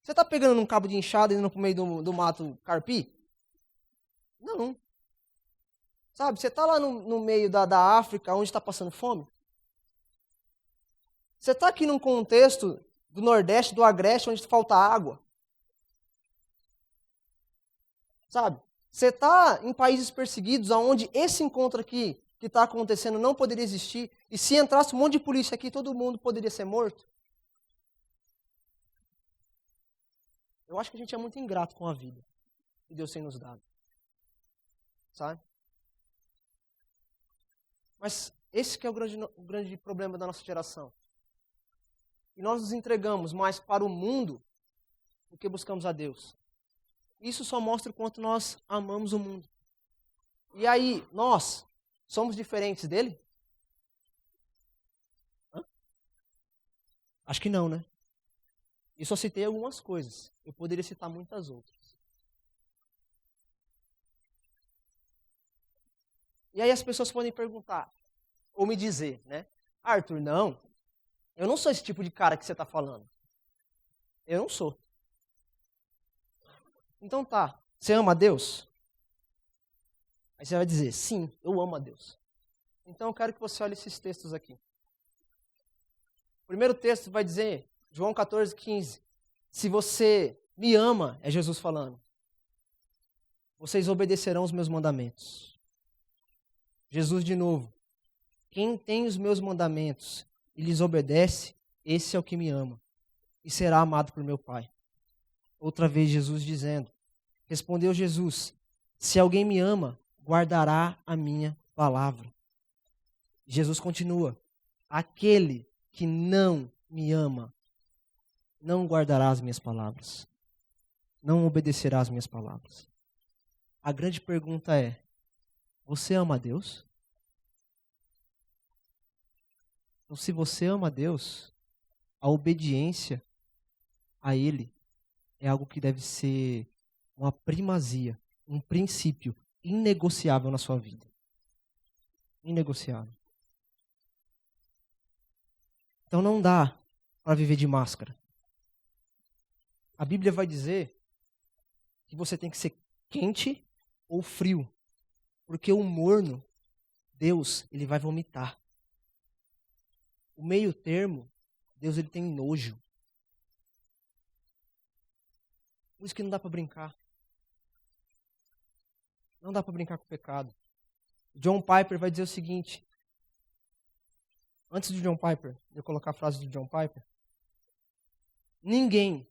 Você está pegando num cabo de enxada e indo pro meio do mato carpi? Não. Sabe, você está lá no meio da África, onde está passando fome? Você está aqui num contexto do Nordeste, do Agreste, onde falta água? Sabe? Você está em países perseguidos, onde esse encontro aqui que está acontecendo não poderia existir, e se entrasse um monte de polícia aqui, todo mundo poderia ser morto? Eu acho que a gente é muito ingrato com a vida que Deus tem nos dado. Sabe? Mas esse que é o grande problema da nossa geração. E nós nos entregamos mais para o mundo do que buscamos a Deus. Isso só mostra o quanto nós amamos o mundo. E aí, nós somos diferentes dele? Acho que não, né? E só citei algumas coisas. Eu poderia citar muitas outras. E aí as pessoas podem perguntar, ou me dizer, né? Arthur, não. Eu não sou esse tipo de cara que você está falando. Eu não sou. Então tá, você ama a Deus? Aí você vai dizer, sim, eu amo a Deus. Então eu quero que você olhe esses textos aqui. O primeiro texto vai dizer, João 14,15. Se você me ama, é Jesus falando, vocês obedecerão os meus mandamentos. Jesus de novo. Quem tem os meus mandamentos e lhes obedece, esse é o que me ama e será amado por meu Pai. Outra vez Jesus dizendo, respondeu Jesus, se alguém me ama, guardará a minha palavra. Jesus continua, aquele que não me ama, não guardará as minhas palavras, não obedecerá as minhas palavras. A grande pergunta é, você ama a Deus? Então, se você ama a Deus, a obediência a Ele é algo que deve ser uma primazia, um princípio inegociável na sua vida. Inegociável. Então não dá para viver de máscara. A Bíblia vai dizer que você tem que ser quente ou frio. Porque o morno, Deus, ele vai vomitar. O meio termo, Deus, ele tem nojo. Por isso que não dá para brincar. Não dá para brincar com o pecado. John Piper vai dizer o seguinte. Antes de John Piper, eu colocar a frase de John Piper. Ninguém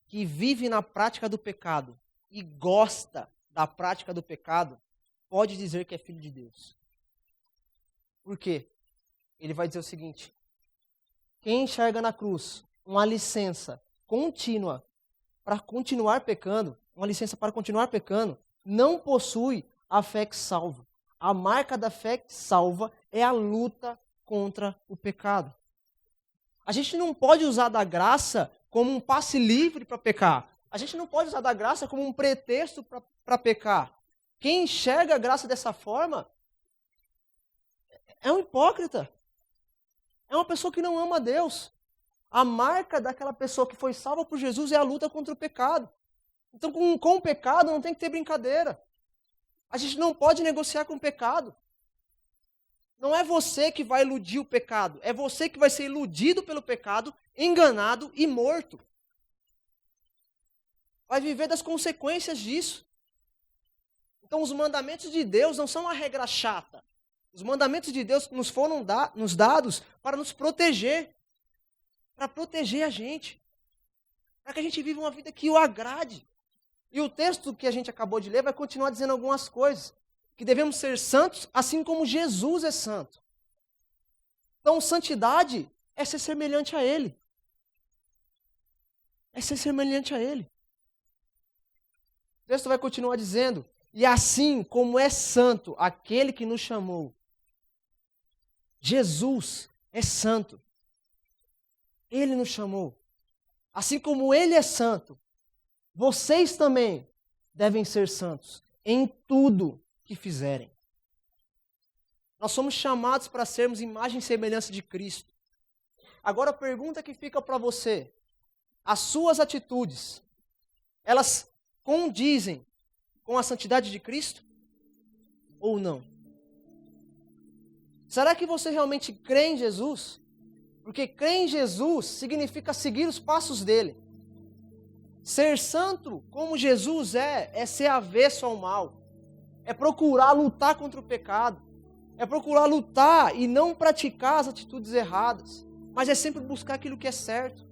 que vive na prática do pecado e gosta da prática do pecado pode dizer que é filho de Deus. Por quê? Ele vai dizer o seguinte. Quem enxerga na cruz uma licença contínua para continuar pecando, uma licença para continuar pecando, não possui a fé que salva. A marca da fé que salva é a luta contra o pecado. A gente não pode usar da graça como um passe livre para pecar. A gente não pode usar da graça como um pretexto para pecar. Quem enxerga a graça dessa forma é um hipócrita. É uma pessoa que não ama a Deus. A marca daquela pessoa que foi salva por Jesus é a luta contra o pecado. Então, com o pecado não tem que ter brincadeira. A gente não pode negociar com o pecado. Não é você que vai iludir o pecado. É você que vai ser iludido pelo pecado, enganado e morto. Vai viver das consequências disso. Então, os mandamentos de Deus não são uma regra chata. Os mandamentos de Deus nos foram dados para nos proteger. Para proteger a gente. para que a gente viva uma vida que o agrade. E o texto que a gente acabou de ler vai continuar dizendo algumas coisas. Que devemos ser santos, assim como Jesus é santo. Então, santidade é ser semelhante a Ele. É ser semelhante a Ele. O texto vai continuar dizendo, e assim como é santo aquele que nos chamou, Jesus é santo. Ele nos chamou. Assim como Ele é santo, vocês também devem ser santos em tudo que fizerem. Nós somos chamados para sermos imagem e semelhança de Cristo. Agora a pergunta que fica para você, as suas atitudes, elas condizem com a santidade de Cristo ou não? Será que você realmente crê em Jesus? Porque crer em Jesus significa seguir os passos dele. Ser santo como Jesus é ser avesso ao mal. É procurar lutar contra o pecado. É procurar lutar e não praticar as atitudes erradas. Mas é sempre buscar aquilo que é certo.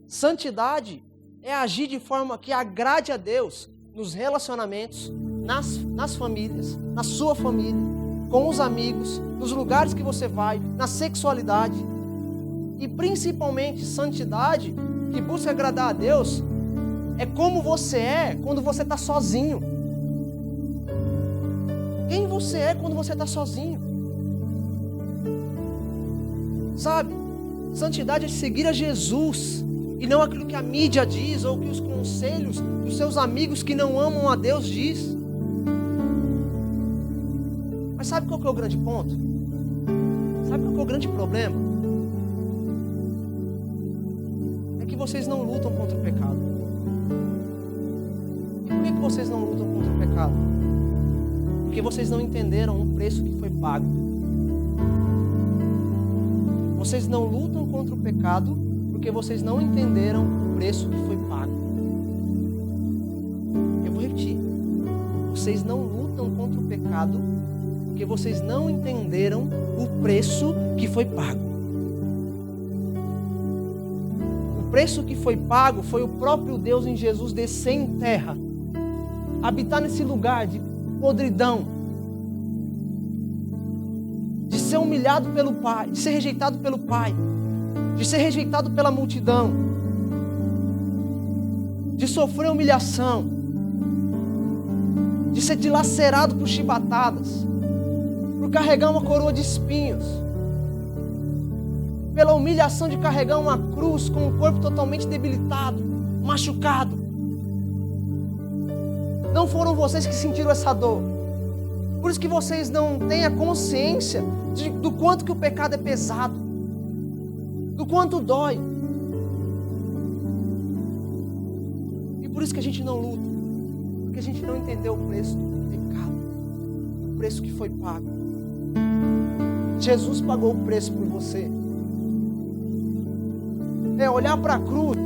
Santidade é agir de forma que agrade a Deus nos relacionamentos, nas famílias, na sua família, com os amigos, nos lugares que você vai, na sexualidade. E principalmente santidade, que busca agradar a Deus, é como você é quando você está sozinho. Quem você é quando você está sozinho? Sabe? Santidade é seguir a Jesus e não aquilo que a mídia diz ou que os conselhos dos seus amigos que não amam a Deus diz. Mas sabe qual que é o grande ponto? Sabe qual que é o grande problema? É que vocês não lutam contra o pecado. E por que vocês não lutam contra o pecado? Porque vocês não entenderam o preço que foi pago. Vocês não lutam contra o pecado porque vocês não entenderam o preço que foi pago. Eu vou repetir. Vocês não lutam contra o pecado porque vocês não entenderam o preço que foi pago. O preço que foi pago foi o próprio Deus em Jesus descer em terra, habitar nesse lugar de podridão, de ser humilhado pelo Pai, de ser rejeitado pelo Pai, de ser rejeitado pela multidão, de sofrer humilhação, de ser dilacerado por chibatadas, por carregar uma coroa de espinhos, pela humilhação de carregar uma cruz com o corpo totalmente debilitado, machucado. Não foram vocês que sentiram essa dor. Por isso que vocês não têm a consciência do quanto que o pecado é pesado, do quanto dói. E por isso que a gente não luta, porque a gente não entendeu o preço do pecado, o preço que foi pago. Jesus pagou o preço por você. É olhar para a cruz,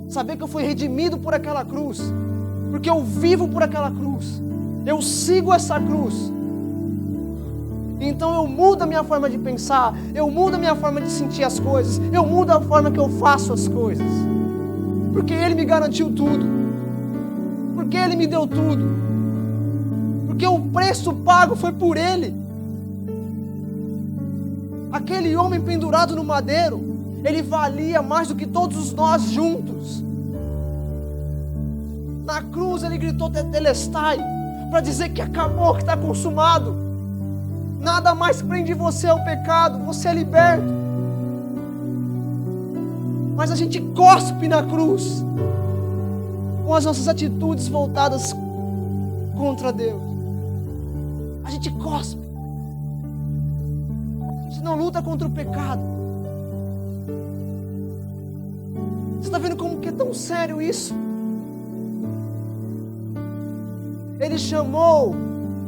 saber que eu fui redimido por aquela cruz, porque eu vivo por aquela cruz, eu sigo essa cruz. Então eu mudo a minha forma de pensar, eu mudo a minha forma de sentir as coisas, eu mudo a forma que eu faço as coisas, porque Ele me garantiu tudo, porque Ele me deu tudo, porque o preço pago foi por Ele. Aquele homem pendurado no madeiro, ele valia mais do que todos nós juntos. Na cruz ele gritou tetelestai, para dizer que acabou, que está consumado. Nada mais prende você ao pecado, você é liberto. Mas a gente cospe na cruz, com as nossas atitudes voltadas contra Deus. A gente cospe. A gente não luta contra o pecado. Você está vendo como que é tão sério isso? Ele chamou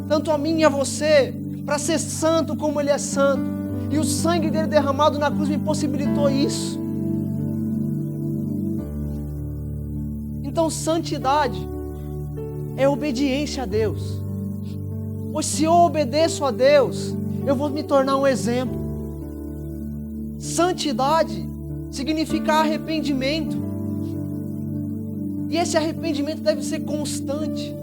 tanto a mim e a você para ser santo como Ele é santo. E o sangue dele derramado na cruz me possibilitou isso. Então santidade é obediência a Deus. Pois se eu obedeço a Deus, eu vou me tornar um exemplo. Santidade significa arrependimento. E esse arrependimento deve ser constante.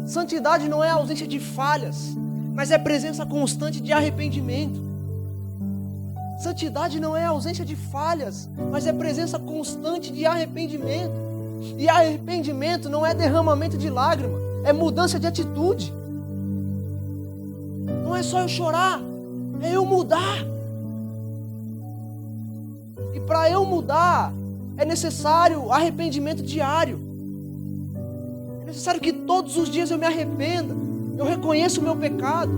Santidade não é a ausência de falhas, mas é presença constante de arrependimento. Santidade não é a ausência de falhas, mas é presença constante de arrependimento. E arrependimento não é derramamento de lágrima, é mudança de atitude. Não é só eu chorar, é eu mudar. E para eu mudar, é necessário arrependimento diário. É necessário que todos os dias eu me arrependa, eu reconheça o meu pecado.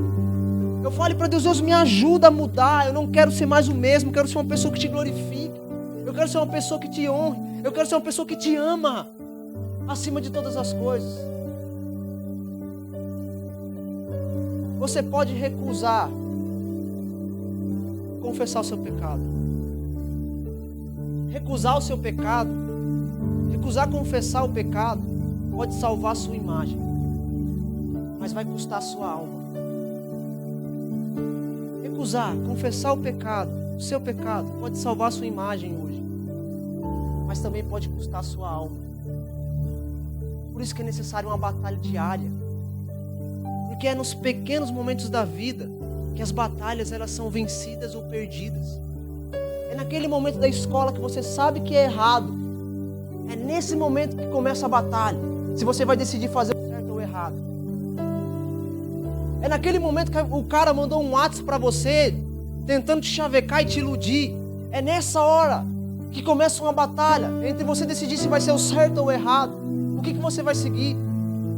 Eu fale para Deus, Deus me ajuda a mudar. Eu não quero ser mais o mesmo, eu quero ser uma pessoa que te glorifique. Eu quero ser uma pessoa que te honre. Eu quero ser uma pessoa que te ama acima de todas as coisas. Você pode recusar confessar o seu pecado. Recusar o seu pecado, recusar confessar o pecado, pode salvar a sua imagem, mas vai custar a sua alma. Recusar, confessar o pecado, o seu pecado, pode salvar a sua imagem hoje, mas também pode custar a sua alma. Por isso que é necessário uma batalha diária, porque é nos pequenos momentos da vida que as batalhas elas são vencidas ou perdidas. É naquele momento da escola que você sabe que é errado. É nesse momento que começa a batalha. Se você vai decidir fazer o certo ou o errado. É naquele momento que o cara mandou um WhatsApp para você, tentando te chavecar e te iludir. É nessa hora que começa uma batalha entre você decidir se vai ser o certo ou o errado. O que você vai seguir.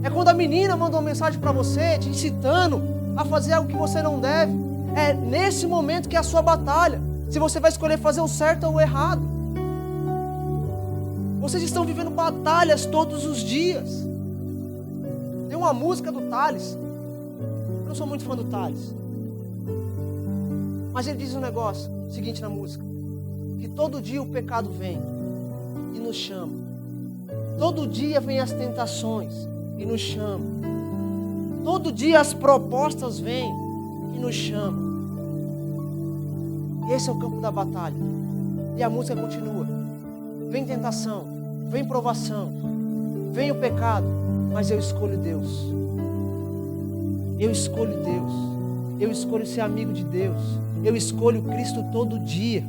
É quando a menina mandou uma mensagem para você, te incitando a fazer algo que você não deve. É nesse momento que é a sua batalha. Se você vai escolher fazer o certo ou o errado. Vocês estão vivendo batalhas todos os dias. Tem uma música do Thales. Eu não sou muito fã do Thales. Mas ele diz um negócio seguinte na música. Que todo dia o pecado vem e nos chama. Todo dia vem as tentações e nos chama. Todo dia as propostas vêm e nos chamam. Esse é o campo da batalha. E a música continua. Vem tentação, vem provação, vem o pecado, mas eu escolho Deus. Eu escolho Deus. Eu escolho ser amigo de Deus. Eu escolho Cristo todo dia.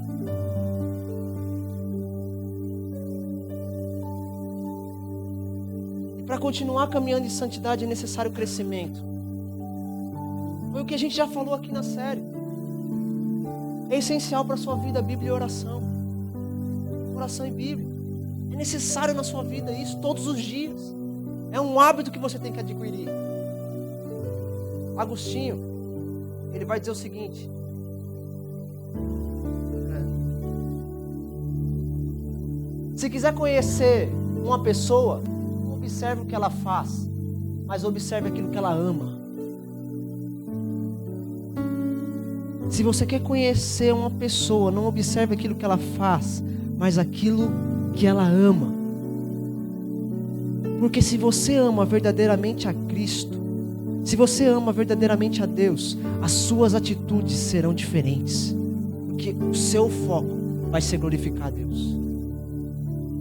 E para continuar caminhando em santidade é necessário crescimento. Foi o que a gente já falou aqui na série. É essencial para a sua vida a Bíblia e oração. Oração e Bíblia. É necessário na sua vida isso todos os dias. É um hábito que você tem que adquirir. Agostinho, ele vai dizer o seguinte. Se quiser conhecer uma pessoa, não observe o que ela faz, mas observe aquilo que ela ama. Se você quer conhecer uma pessoa, não observe aquilo que ela faz, mas aquilo que ela ama. Porque se você ama verdadeiramente a Cristo, se você ama verdadeiramente a Deus, as suas atitudes serão diferentes. Porque o seu foco vai ser glorificar a Deus.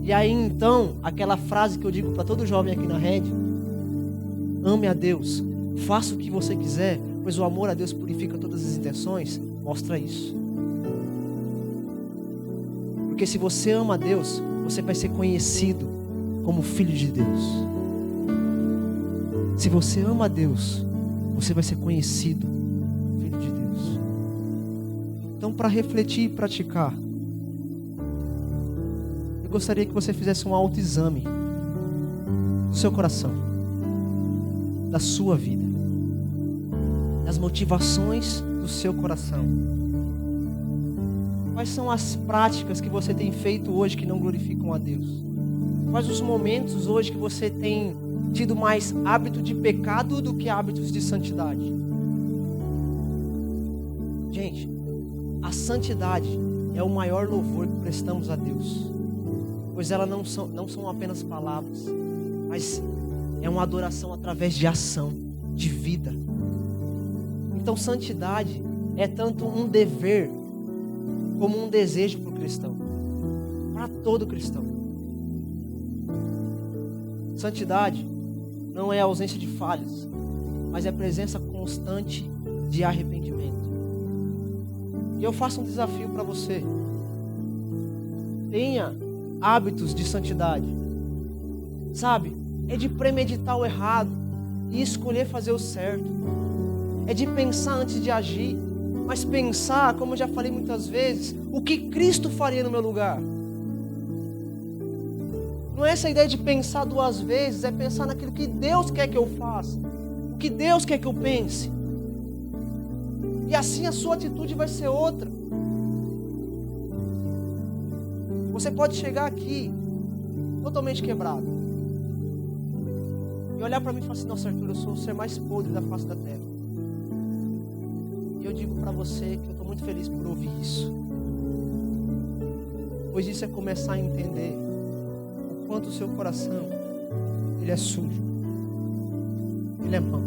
E aí então, aquela frase que eu digo para todo jovem aqui na rede: ame a Deus, faça o que você quiser, pois o amor a Deus purifica todas as intenções, mostra isso. Porque se você ama a Deus, você vai ser conhecido como filho de Deus. Se você ama a Deus, você vai ser conhecido filho de Deus. Então, para refletir e praticar, eu gostaria que você fizesse um autoexame do seu coração, da sua vida, das motivações do seu coração. Quais são as práticas que você tem feito hoje que não glorificam a Deus? Quais os momentos hoje que você tem tido mais hábito de pecado do que hábitos de santidade? Gente, a santidade é o maior louvor que prestamos a Deus, pois ela não são apenas palavras, mas é uma adoração através de ação, de vida. Então santidade é tanto um dever como um desejo para o cristão, para todo cristão. Santidade não é a ausência de falhas, mas é a presença constante de arrependimento. E eu faço um desafio para você. Tenha hábitos de santidade. Sabe? É de premeditar o errado e escolher fazer o certo. É de pensar antes de agir, mas pensar, como eu já falei muitas vezes, o que Cristo faria no meu lugar. Não é essa ideia de pensar duas vezes, é pensar naquilo que Deus quer que eu faça, o que Deus quer que eu pense. E assim a sua atitude vai ser outra. Você pode chegar aqui totalmente quebrado e olhar para mim e falar assim: nossa, Arthur, eu sou o ser mais podre da face da terra. E eu digo para você que eu estou muito feliz por ouvir isso, pois isso é começar a entender o quanto o seu coração ele é sujo, ele é mau,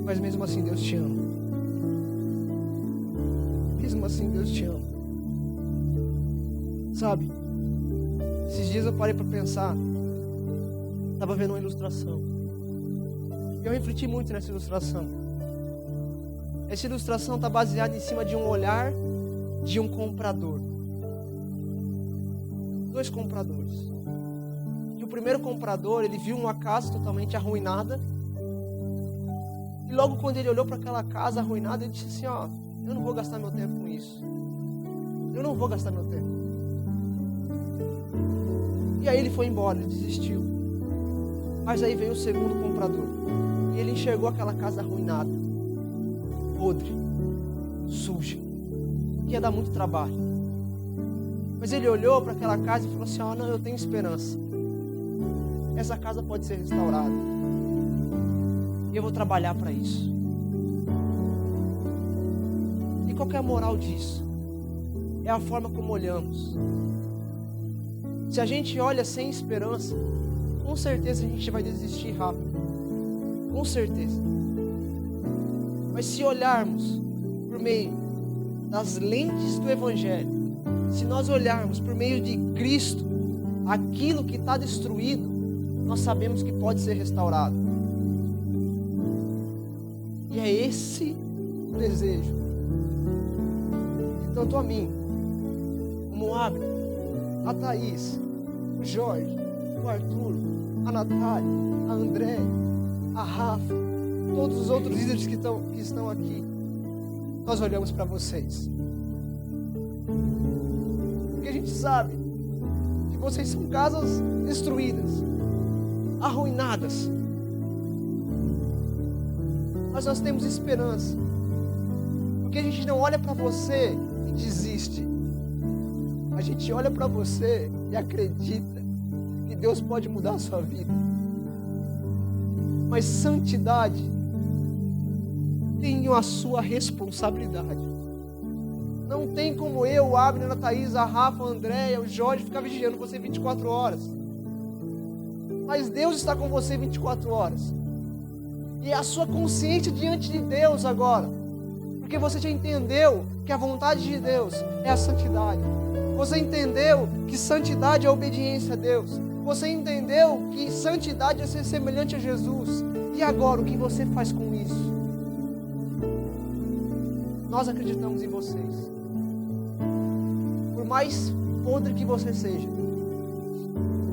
mas mesmo assim Deus te ama. Mesmo assim Deus te ama. Sabe, esses dias eu parei para pensar, estava vendo uma ilustração, e eu refleti muito nessa ilustração. Essa ilustração está baseada em cima de um olhar de um comprador. Dois compradores. E o primeiro comprador, ele viu uma casa totalmente arruinada, e logo quando ele olhou para aquela casa arruinada, ele disse assim: ó, eu não vou gastar meu tempo com isso. Eu não vou gastar meu tempo. E aí ele foi embora, ele desistiu. Mas aí veio o segundo comprador. E ele enxergou aquela casa arruinada, podre, suja, que ia dar muito trabalho. Mas ele olhou para aquela casa e falou assim: ó, não, eu tenho esperança. Essa casa pode ser restaurada. E eu vou trabalhar para isso. E qual que é a moral disso? É a forma como olhamos. Se a gente olha sem esperança, com certeza a gente vai desistir rápido. Com certeza. Mas se olharmos por meio das lentes do Evangelho, se nós olharmos por meio de Cristo, aquilo que está destruído, nós sabemos que pode ser restaurado. E é esse o desejo de tanto a mim, como o Abner, a Thaís, o Jorge, o Arthur, a Natália, a André, a Rafa, todos os outros líderes que estão aqui. Nós olhamos para vocês, porque a gente sabe que vocês são casas destruídas, arruinadas, mas nós temos esperança, porque a gente não olha para você e desiste. A gente olha para você e acredita que Deus pode mudar a sua vida. Mas santidade tem a sua responsabilidade. Não tem como eu, o Abner, a Thaís, a Rafa, a Andréia, o Jorge ficar vigiando você 24 horas. Mas Deus está com você 24 horas. E é a sua consciência diante de Deus agora. Porque você já entendeu que a vontade de Deus é a santidade. Você entendeu que santidade é obediência a Deus. Você entendeu que santidade é ser semelhante a Jesus. E agora, o que você faz com isso? Nós acreditamos em vocês. Por mais podre que você seja,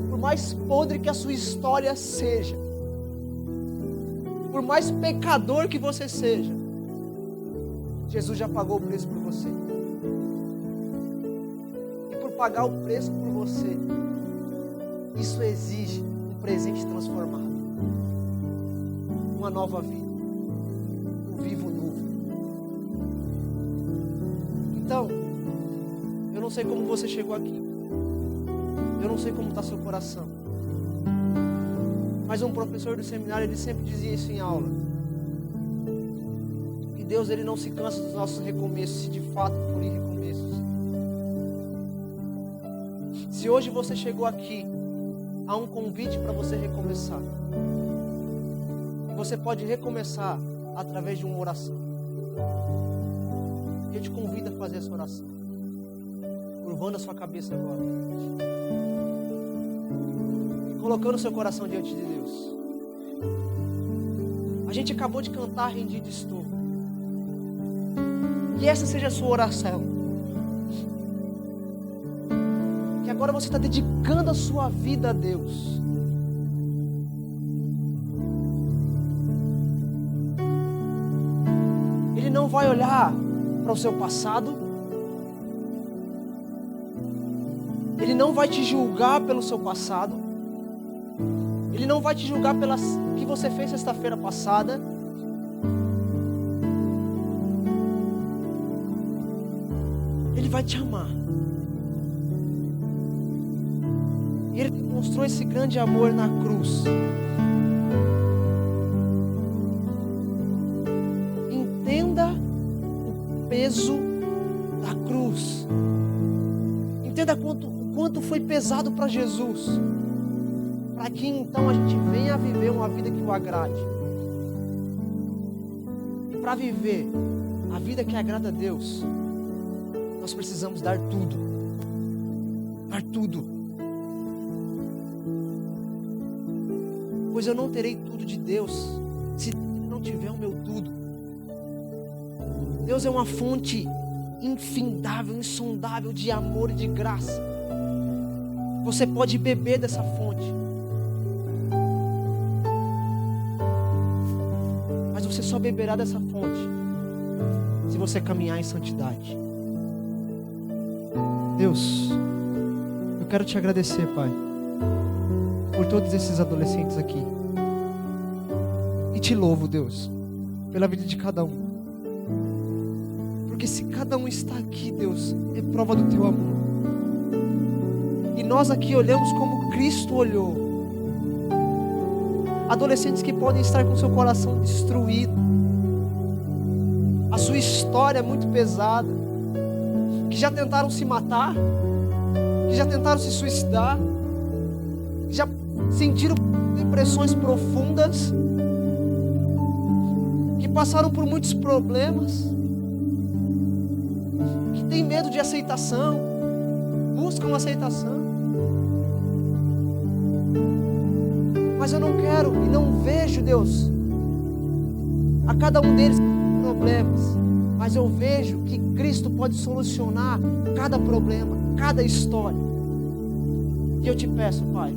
por mais podre que a sua história seja, por mais pecador que você seja, Jesus já pagou o preço por você. Pagar o preço por você, isso exige um presente transformado, uma nova vida, um vivo novo. Então, eu não sei como você chegou aqui, eu não sei como está seu coração, mas um professor do seminário, ele sempre dizia isso em aula, que Deus, ele não se cansa dos nossos recomeços, se de fato forem recomeços. Se hoje você chegou aqui, há um convite para você recomeçar. E você pode recomeçar através de uma oração. Eu te convido a fazer essa oração, curvando a sua cabeça agora e colocando o seu coração diante de Deus. A gente acabou de cantar Rendido Estou. Que essa seja a sua oração. Que agora você está dedicando a sua vida a Deus. Ele não vai olhar para o seu passado. Ele não vai te julgar pelo seu passado. Ele não vai te julgar pelo que você fez sexta-feira passada. Ele vai te amar. E Ele demonstrou esse grande amor na cruz. Entenda o peso da cruz. Entenda o quanto foi pesado para Jesus. Para que então a gente venha viver uma vida que o agrade. E para viver a vida que agrada a Deus, nós precisamos dar tudo. Dar tudo. Pois eu não terei tudo de Deus se não tiver o meu tudo. Deus é uma fonte infindável, insondável de amor e de graça. Você pode beber dessa fonte. Mas você só beberá dessa fonte se você caminhar em santidade. Deus, eu quero te agradecer, Pai, por todos esses adolescentes aqui. E te louvo, Deus, pela vida de cada um. Porque se cada um está aqui, Deus, é prova do teu amor. E nós aqui olhamos como Cristo olhou. Adolescentes que podem estar com seu coração destruído. A sua história é muito pesada. Que já tentaram se matar. Que já tentaram se suicidar. Que já sentiram depressões profundas. Que passaram por muitos problemas. Que têm medo de aceitação. Buscam aceitação. Mas eu não quero e não vejo, Deus, a cada um deles problemas. Mas eu vejo que Cristo pode solucionar cada problema, cada história. E eu te peço, Pai,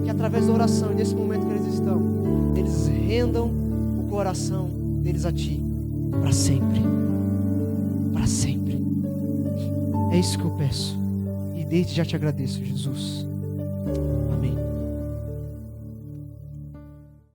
que através da oração e desse momento que eles estão, eles rendam o coração deles a Ti, para sempre. Para sempre. É isso que eu peço. E desde já te agradeço, Jesus. Amém.